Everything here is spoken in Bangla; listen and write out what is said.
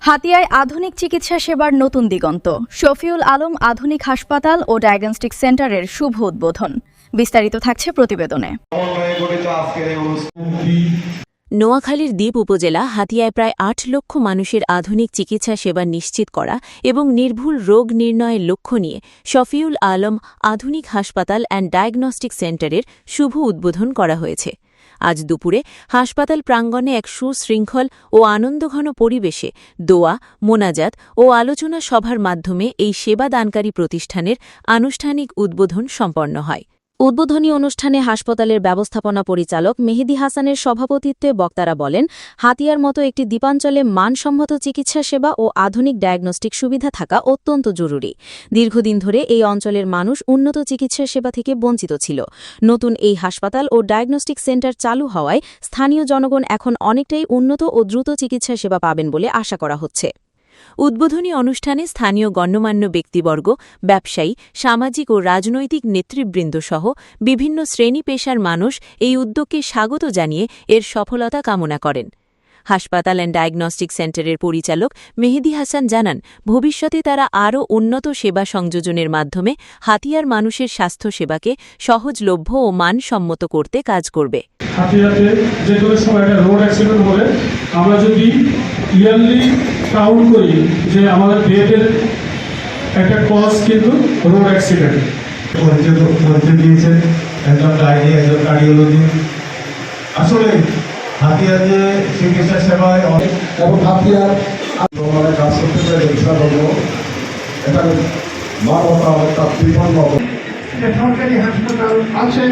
হাতিয়ায় আধুনিক চিকিৎসা সেবার নতুন দিগন্ত। শফিউল আলম আধুনিক হাসপাতাল ও ডায়াগনস্টিক সেন্টারের শুভ উদ্বোধন। বিস্তারিত থাকছে প্রতিবেদনে। নোয়াখালীর দ্বীপ উপজেলা হাতিয়ায় প্রায় ৮ লক্ষ মানুষের আধুনিক চিকিৎসা সেবা নিশ্চিত করা এবং নির্ভুল রোগ নির্ণয়ের লক্ষ্য নিয়ে শফিউল আলম আধুনিক হাসপাতাল অ্যান্ড ডায়াগনস্টিক সেন্টারের শুভ উদ্বোধন করা হয়েছে। আজ দুপুরে হাসপাতাল প্রাঙ্গণে এক সুশৃঙ্খল ও আনন্দঘন পরিবেশে দোয়া, মোনাজাত ও আলোচনা সভার মাধ্যমে এই সেবাদানকারী প্রতিষ্ঠানের আনুষ্ঠানিক উদ্বোধন সম্পন্ন হয়। উদ্বোধনী অনুষ্ঠানে হাসপাতালের ব্যবস্থাপনা পরিচালক মেহেদী হাসানের সভাপতিত্বে বক্তারা বলেন, হাতিয়ার মতো একটি দ্বীপাঞ্চলে মানসম্মত চিকিৎসা সেবা ও আধুনিক ডায়াগনস্টিক সুবিধা থাকা অত্যন্ত জরুরি। দীর্ঘদিন ধরে এই অঞ্চলের মানুষ উন্নত চিকিৎসা সেবা থেকে বঞ্চিত ছিল। নতুন এই হাসপাতাল ও ডায়াগনস্টিক সেন্টার চালু হওয়ায় স্থানীয় জনগণ এখন অনেকটাই উন্নত ও দ্রুত চিকিৎসা সেবা পাবেন বলে আশা করা হচ্ছে। উদ্বোধনী অনুষ্ঠানে স্থানীয় গণ্যমান্য ব্যক্তিবর্গ, ব্যবসায়ী, সামাজিক ও রাজনৈতিক নেতৃবৃন্দসহ বিভিন্ন শ্রেণী পেশার মানুষ এই উদ্যোগকে স্বাগত জানিয়ে এর সফলতা কামনা করেন। হাসপাতাল অ্যান্ড ডায়াগনস্টিক সেন্টারের পরিচালক মেহেদী হাসান জানান, ভবিষ্যতে তারা আরও উন্নত সেবা সংযোজনের মাধ্যমে হাতিয়ার মানুষের স্বাস্থ্যসেবাকে সহজলভ্য ও মানসম্মত করতে কাজ করবে। হাতিয়াতে যে কোনো সময় একটা রোড অ্যাক্সিডেন্ট হলে আমরা যদি ইয়ারলি কাউন্ট করি যে আমাদের ডেথের একটা কজ কিন্তু রোড অ্যাক্সিডেন্ট। পরিচয় দিয়েছেন একজন গাইনি, একজন কার্ডিওলজি। আসলে হাতিয়ার যে চিকিৎসা সেবায় অনেক এবং হাতিয়ার কাজ করতে চাই ব্যবসা করবো, এটা মানবতা অনেকটা বিপন্ন। সরকারি হাসপাতাল আছে,